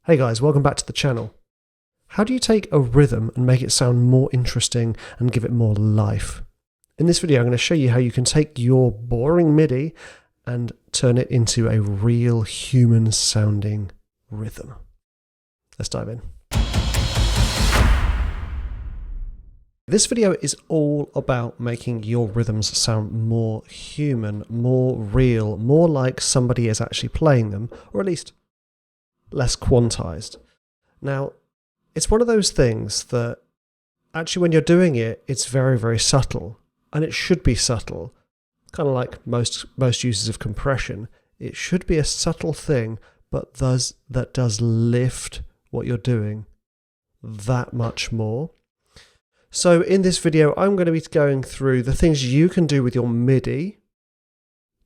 Hey guys, welcome back to the channel. How do you take a rhythm and make it sound more interesting and give it more life? In this video, I'm going to show you how you can take your boring MIDI and turn it into a real human sounding rhythm. Let's dive in. This video is all about making your rhythms sound more human, more real, more like somebody is actually playing them, or at least less quantized. Now, it's one of those things that actually when you're doing it, it's very, very subtle, and it should be subtle. Kind of like most uses of compression. It should be a subtle thing, but that does lift what you're doing that much more. So in this video, I'm going to be going through the things you can do with your MIDI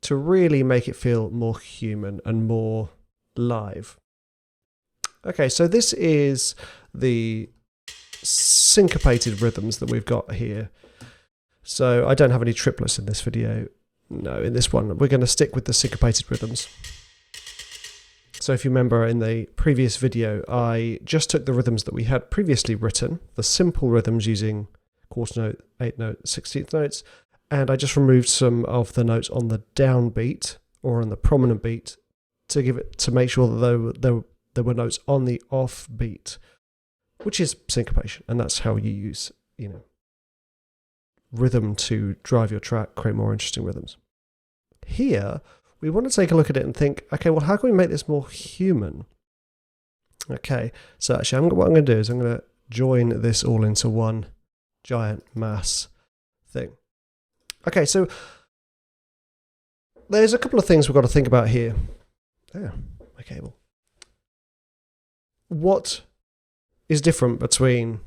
to really make it feel more human and more live. Okay, so this is the syncopated rhythms that we've got here. So I don't have any triplets in this video. No, in this one, we're going to stick with the syncopated rhythms. So if you remember in the previous video, I just took the rhythms that we had previously written, the simple rhythms using quarter note, 8th note, 16th notes, and I just removed some of the notes on the downbeat or on the prominent beat to make sure that there were notes on the off beat, which is syncopation, and that's how you use, rhythm to drive your track, create more interesting rhythms. Here, we want to take a look at it and think, okay, well, how can we make this more human? Okay, so actually, what I'm going to do is I'm going to join this all into one giant mass thing. Okay, so there's a couple of things we've got to think about here. Oh, my cable. What is different between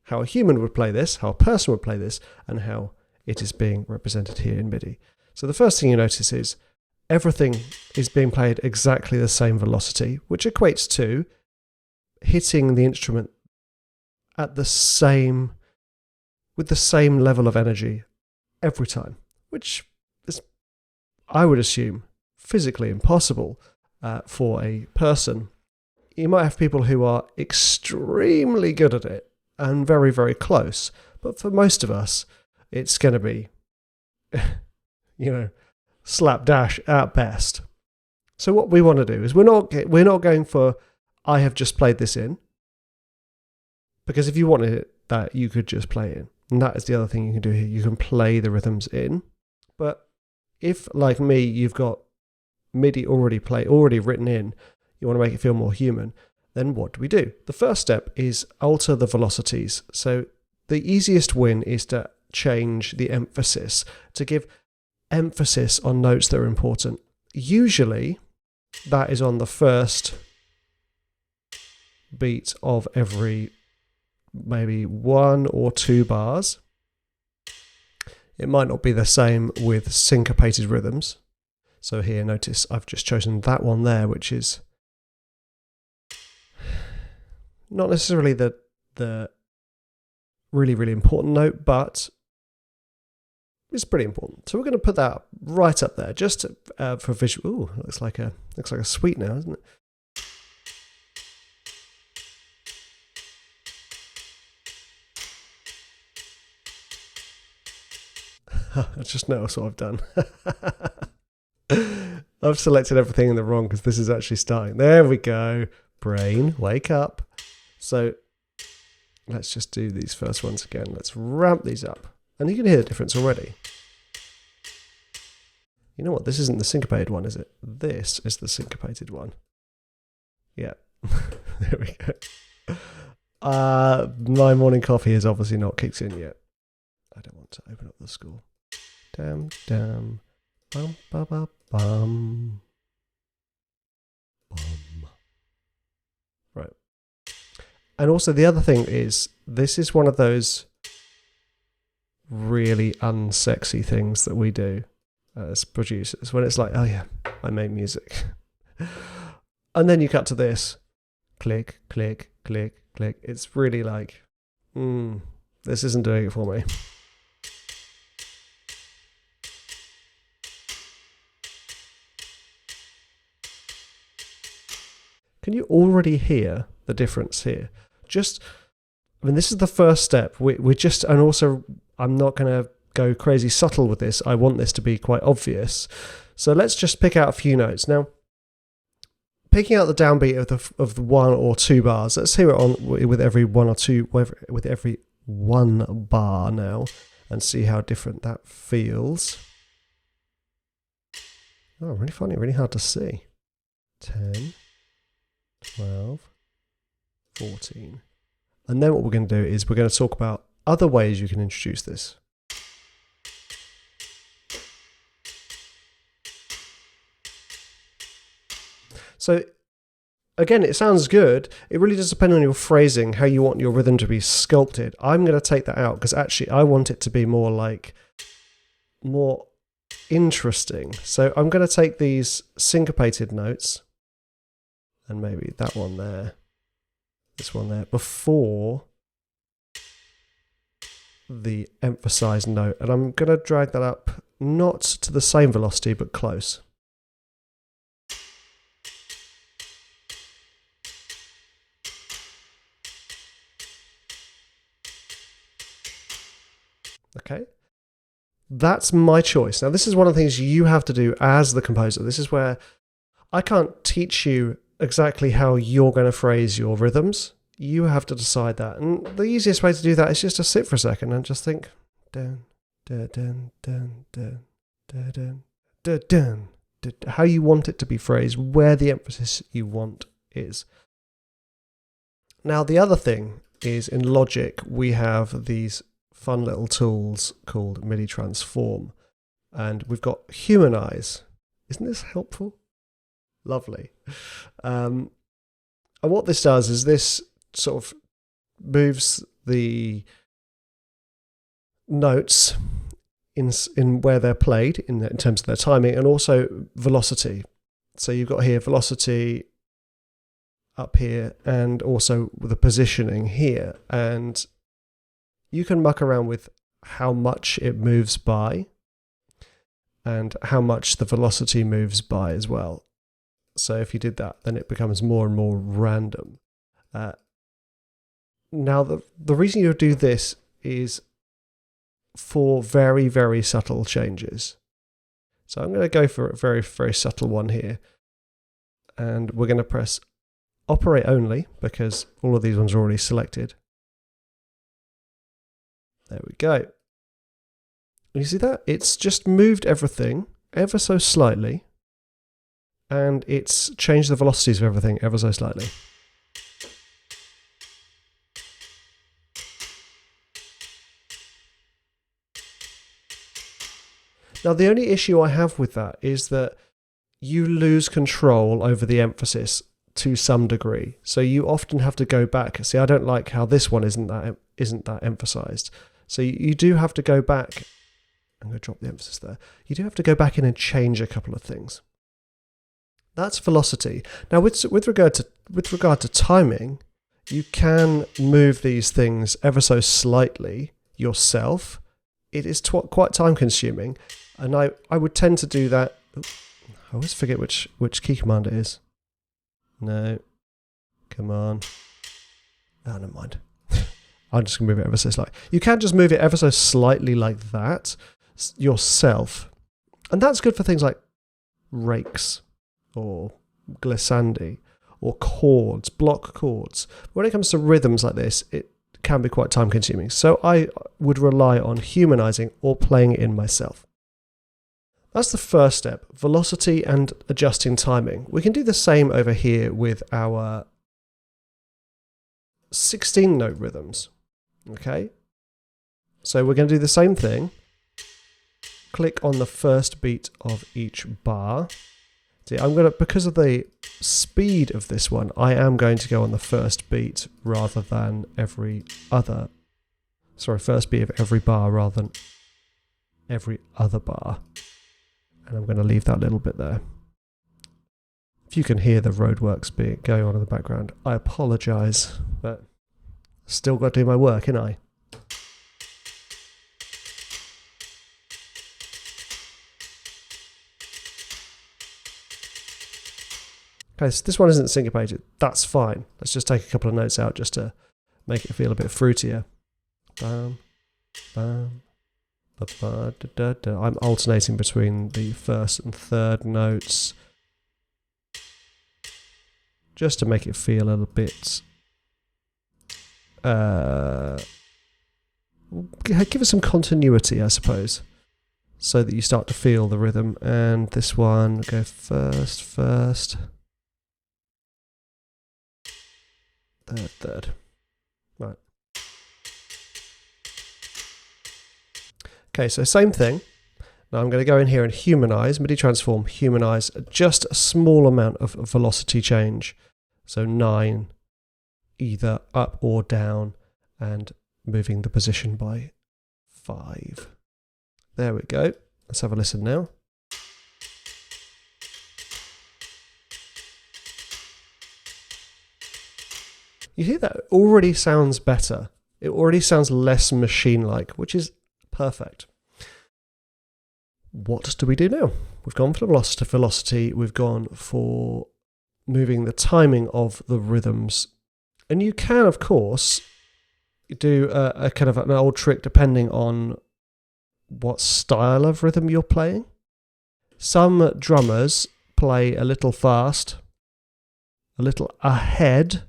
how a human would play this, how a person would play this, and how it is being represented here in MIDI? So the first thing you notice is everything is being played exactly the same velocity, which equates to hitting the instrument at the same, with the same level of energy every time, which is, I would assume, physically impossible for a person. You might have people who are extremely good at it and very, very close. But for most of us, it's going to be, slapdash at best. So what we want to do is we're not going for, I have just played this in. Because if you wanted it, that you could just play it in. And that is the other thing you can do here. You can play the rhythms in. But if, like me, you've got MIDI already written in, you want to make it feel more human, then what do? The first step is alter the velocities. So the easiest win is to change the emphasis, to give emphasis on notes that are important. Usually, that is on the first beat of every maybe 1 or 2 bars. It might not be the same with syncopated rhythms. So here, notice I've just chosen that one there, which is not necessarily the really, really important note, but it's pretty important. So we're going to put that right up there, just for visual. Ooh, looks like a sweet now, doesn't it? I just noticed what I've done. I've selected everything in the wrong because this is actually starting. There we go. Brain, wake up. So let's just do these first ones again. Let's ramp these up. And you can hear the difference already. You know what? This isn't the syncopated one, is it? This is the syncopated one. Yeah. There we go. My morning coffee has obviously not kicked in yet. I don't want to open up the score. Dam, dam. Bum, ba, ba, bum. Bum. Right. And also the other thing is, this is one of those really unsexy things that we do as producers, when it's like, oh yeah, I make music. And then you cut to this. Click, click, click, click. It's really like, this isn't doing it for me. Can you already hear the difference here? This is the first step. And also I'm not going to go crazy subtle with this. I want this to be quite obvious. So let's just pick out a few notes. Now, picking out the downbeat of the 1 or 2 bars, let's hear it on with every 1 or 2, with every 1 bar now, and see how different that feels. Oh, I'm really finding it really hard to see. 10, 12, 14. And then what we're going to do is we're going to talk about other ways you can introduce this. So again, it sounds good. It really does depend on your phrasing, how you want your rhythm to be sculpted. I'm going to take that out because actually I want it to be more interesting. So I'm going to take these syncopated notes and maybe that one there, this one there, before the emphasized note. And I'm going to drag that up, not to the same velocity, but close. Okay, that's my choice. Now, this is one of the things you have to do as the composer. This is where I can't teach you exactly how you're going to phrase your rhythms. You have to decide that. And the easiest way to do that is just to sit for a second and just think, dun, dun, dun, dun, dun, dun, dun, dun, dun, dun, how you want it to be phrased, where the emphasis you want is. Now, the other thing is in Logic, we have these fun little tools called MIDI transform, and we've got HUMANISE. Isn't this helpful? Lovely. And what this does is this sort of moves the notes in where they're played in terms of their timing, and also velocity. So you've got here velocity up here, and also the positioning here, and you can muck around with how much it moves by and how much the velocity moves by as well. So if you did that, then it becomes more and more random. Now, the reason you do this is for very, very subtle changes. So I'm going to go for a very, very subtle one here. And we're going to press Operate Only, because all of these ones are already selected. There we go. You see that? It's just moved everything ever so slightly, and it's changed the velocities of everything ever so slightly. Now, the only issue I have with that is that you lose control over the emphasis to some degree. So you often have to go back. See, I don't like how this one isn't that emphasized. So you do have to go back. I'm going to drop the emphasis there. You do have to go back in and change a couple of things. That's velocity. Now, with regard to timing, you can move these things ever so slightly yourself. It is quite time consuming, and I would tend to do that. I always forget which key command it is. No, come on. Oh, never mind. I'm just going to move it ever so slightly. You can just move it ever so slightly like that yourself. And that's good for things like rakes or glissandi or chords, block chords. When it comes to rhythms like this, it can be quite time consuming. So I would rely on humanizing or playing it in myself. That's the first step, velocity and adjusting timing. We can do the same over here with our 16-note rhythms. Okay, so we're going to do the same thing. Click on the first beat of each bar. See, because of the speed of this one, I am going to go on the first beat rather than first beat of every bar rather than every other bar. And I'm going to leave that little bit there. If you can hear the roadworks going on in the background, I apologise, but still got to do my work, ain't I? Okay, so this one isn't syncopated. That's fine. Let's just take a couple of notes out just to make it feel a bit fruitier. Bam, bam, ba, ba, da, da, da. I'm alternating between the first and third notes just to make it feel a little bit give it some continuity, I suppose, so that you start to feel the rhythm. And this one, go first, third. Right. Okay, so same thing. Now I'm going to go in here and humanize, MIDI transform, humanize, just a small amount of velocity change. So 9, either up or down, and moving the position by 5. There we go. Let's have a listen now. You hear that? It already sounds better. It already sounds less machine-like, which is perfect. What do we do now? We've gone for the velocity. We've gone for moving the timing of the rhythms. And you can, of course, do a kind of an old trick depending on what style of rhythm you're playing. Some drummers play a little fast, a little ahead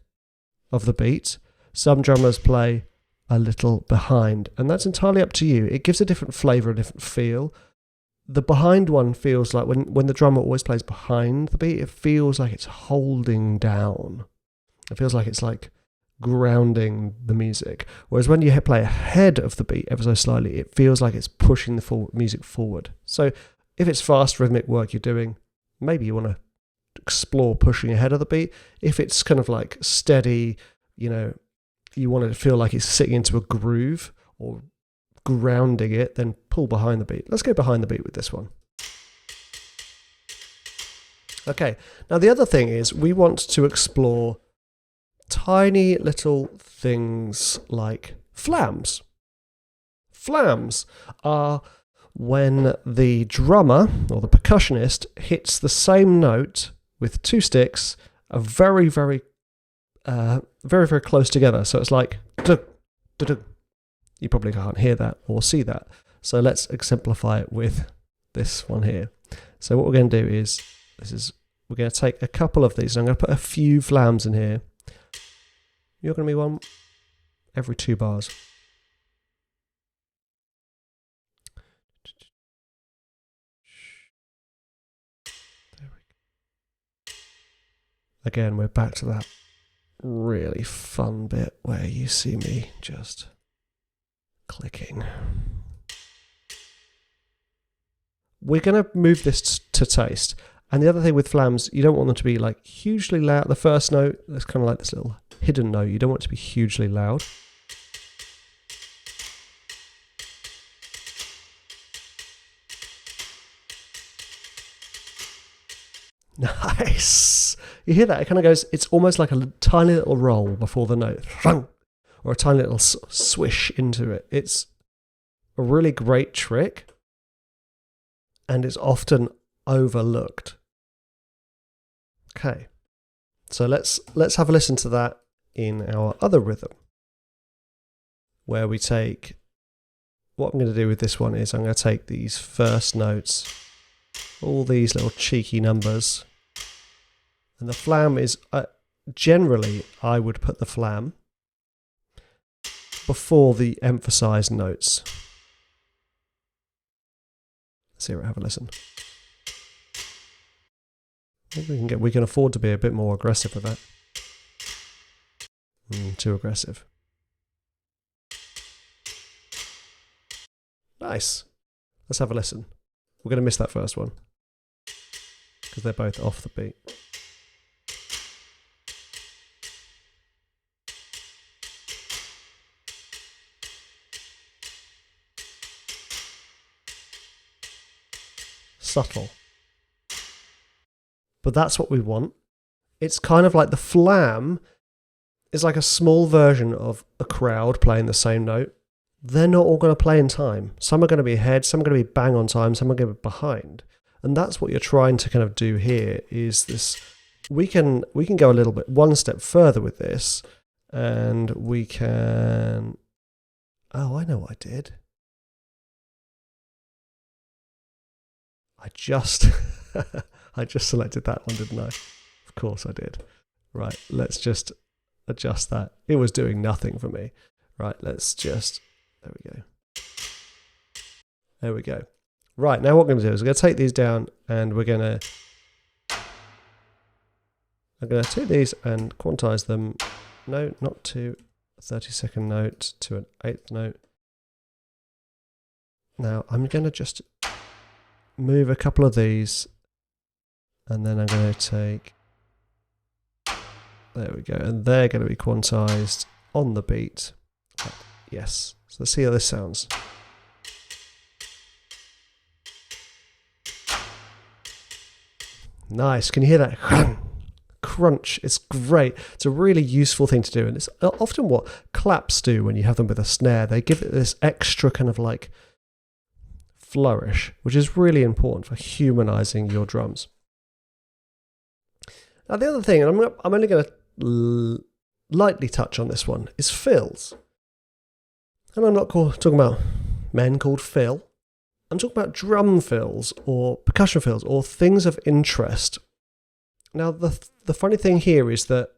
of the beat. Some drummers play a little behind, and that's entirely up to you. It gives a different flavour, a different feel. The behind one feels like when the drummer always plays behind the beat, it feels like it's holding down. It feels like it's like grounding the music. Whereas when you play ahead of the beat ever so slightly, it feels like it's pushing the music forward. So if it's fast rhythmic work you're doing, maybe you want to explore pushing ahead of the beat. If it's kind of like steady, you want it to feel like it's sitting into a groove or grounding it, then pull behind the beat. Let's go behind the beat with this one. Okay, now the other thing is we want to explore tiny little things like flams. Flams are when the drummer or the percussionist hits the same note with 2 sticks are very, very close together. So it's like, you probably can't hear that or see that. So let's exemplify it with this one here. So what we're going to do is, we're going to take a couple of these, and I'm going to put a few flams in here. You're going to be one every 2 bars. Again, we're back to that really fun bit where you see me just clicking. We're going to move this to taste. And the other thing with flams, you don't want them to be like hugely loud. The first note, that's kind of like this little hidden note. You don't want it to be hugely loud. Nice. You hear that? It kind of goes, it's almost like a tiny little roll before the note, or a tiny little swish into it. It's a really great trick, and it's often overlooked. Okay, so let's have a listen to that in our other rhythm, where we take, what I'm going to do with this one is I'm going to take these first notes, all these little cheeky numbers, and the flam is, generally I would put the flam before the emphasised notes. Let's hear it, have a listen. We can afford to be a bit more aggressive with that. Too aggressive. Nice. Let's have a listen. We're going to miss that first one because they're both off the beat. Subtle. But that's what we want. It's kind of like the flam is like a small version of a crowd playing the same note. They're not all going to play in time. Some are going to be ahead, some are going to be bang on time, some are going to be behind. And that's what you're trying to kind of do here, is this we can go a little bit one step further with this, and we can. Oh, I know what I did. I just selected that one, didn't I? Of course I did. Right, let's just adjust that. It was doing nothing for me. Right, let's just, there we go. There we go. Right, now what we're going to do is we're going to take these down, and I'm going to take these and quantize them. No, not to a 30-second note, to an 8th note. Now I'm going to just move a couple of these, and then I'm going to take, there we go, and they're going to be quantized on the beat. Yes, so let's see how this sounds. Nice, can you hear that? Crunch, it's great. It's a really useful thing to do, and it's often what claps do when you have them with a snare. They give it this extra kind of like flourish, which is really important for humanizing your drums. Now the other thing, and I'm only going to lightly touch on this one, is fills. And I'm not talking about men called Phil. I'm talking about drum fills or percussion fills or things of interest. Now the funny thing here is that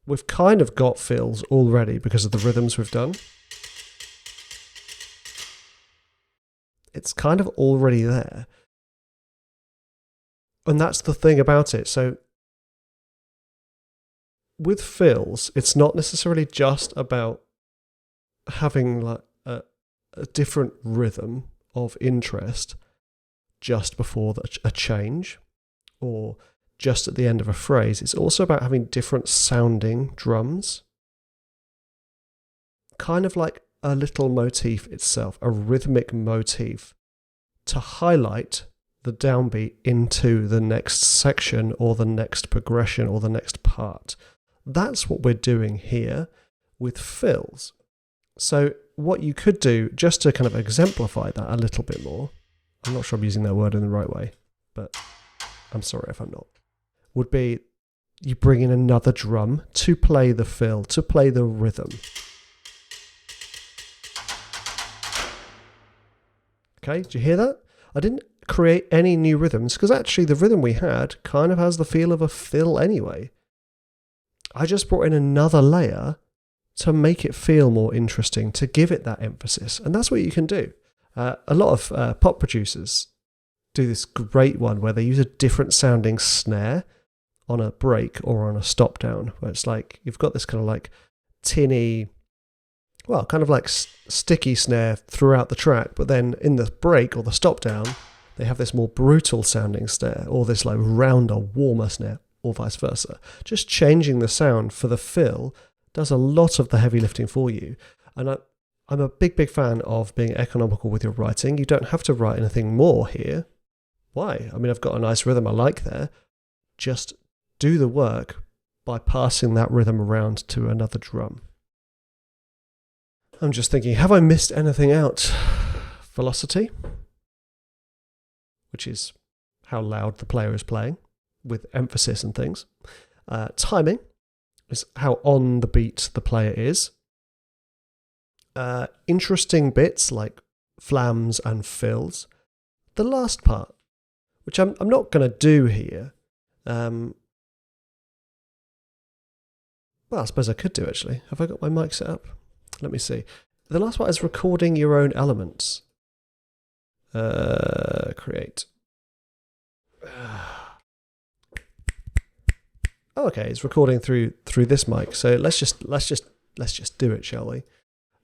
we've kind of got fills already because of the rhythms we've done. It's kind of already there. And that's the thing about it. So with fills, it's not necessarily just about having like a different rhythm of interest just before a change or just at the end of a phrase. It's also about having different sounding drums, kind of like a little motif itself, a rhythmic motif to highlight the downbeat into the next section or the next progression or the next part. That's what we're doing here with fills. So what you could do, just to kind of exemplify that a little bit more, I'm not sure I'm using that word in the right way, but I'm sorry if I'm not, would be you bring in another drum to play the fill, to play the rhythm. Okay, did you hear that? I didn't create any new rhythms because actually the rhythm we had kind of has the feel of a fill anyway. I just brought in another layer to make it feel more interesting, to give it that emphasis. And that's what you can do. A lot of pop producers do this great one where they use a different sounding snare on a break or on a stop down, where it's like you've got this kind of like tinny, well, kind of like sticky snare throughout the track, but then in the break or the stop down, they have this more brutal sounding snare or this like rounder, warmer snare, or vice versa. Just changing the sound for the fill does a lot of the heavy lifting for you. And I'm a big fan of being economical with your writing. You don't have to write anything more here. Why? I mean, I've got a nice rhythm I like there. Just do the work by passing that rhythm around to another drum. I'm just thinking, have I missed anything out? Velocity, which is how loud the player is playing with emphasis and things. Timing is how on the beat the player is. Interesting bits like flams and fills. The last part, which I'm not going to do here. Well, I suppose I could do actually. Have I got my mic set up? Let me see. The last part is recording your own elements. Create. Oh, okay, it's recording through this mic. So let's just do it, shall we?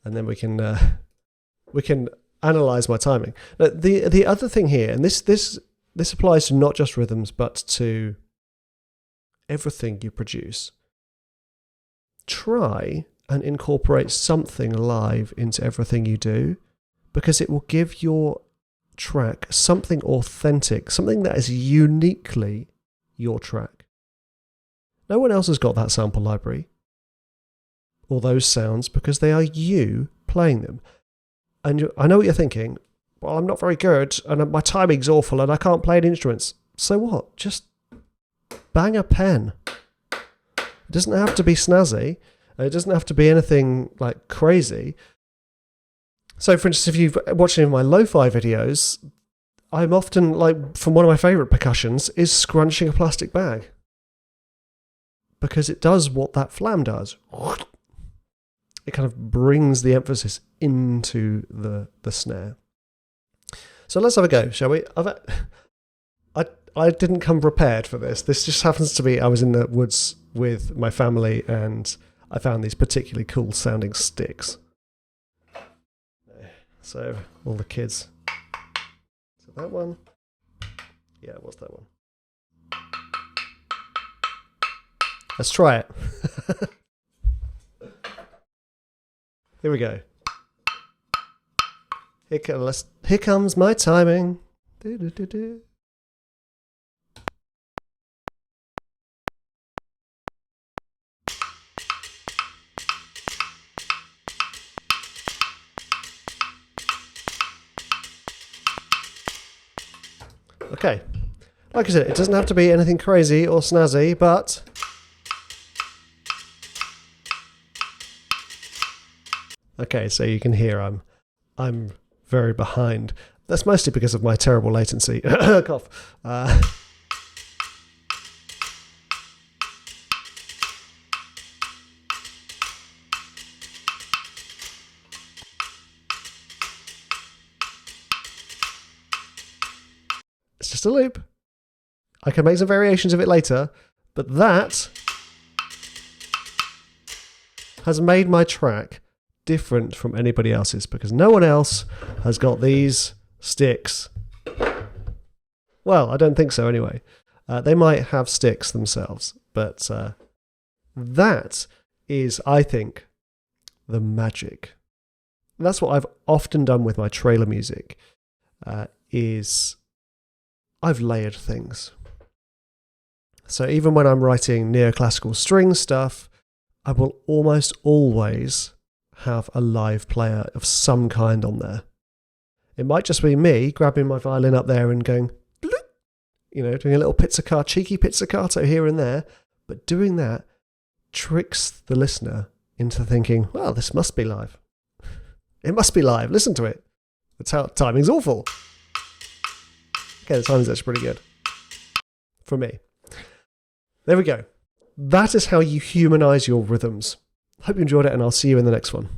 And then we can analyze my timing. Now, the other thing here, and this applies to not just rhythms but to everything you produce. Try and incorporate something live into everything you do, because it will give your track something authentic, something that is uniquely your track. No one else has got that sample library or those sounds because they are you playing them. And I know what you're thinking. Well, I'm not very good and my timing's awful and I can't play any instruments. So what? Just bang a pen. It doesn't have to be snazzy. It doesn't have to be anything like crazy. So, for instance, if you've watched any of my lo-fi videos, I'm often, like, from one of my favourite percussions is scrunching a plastic bag. Because it does what that flam does. It kind of brings the emphasis into the snare. So let's have a go, shall we? I didn't come prepared for this. This just happens to be, I was in the woods with my family and I found these particularly cool sounding sticks. So, all the kids. So that one. Yeah, what's that one? Let's try it. Here we go. Here comes my timing. Do-do-do-do. Okay, like I said, it doesn't have to be anything crazy or snazzy, but okay, so you can hear I'm very behind. That's mostly because of my terrible latency. Cough. It's just a loop. I can make some variations of it later, but that has made my track different from anybody else's because no one else has got these sticks. Well, I don't think so anyway. They might have sticks themselves, but that is, I think, the magic. And that's what I've often done with my trailer music, is I've layered things. So even when I'm writing neoclassical string stuff, I will almost always have a live player of some kind on there. It might just be me grabbing my violin up there and going, bloop, you know, doing a little pizzicato, cheeky pizzicato here and there, but doing that tricks the listener into thinking, well, this must be live. It must be live. Listen to it. The timing's awful. Okay, the timing's actually pretty good. For me. There we go. That is how you humanize your rhythms. Hope you enjoyed it, and I'll see you in the next one.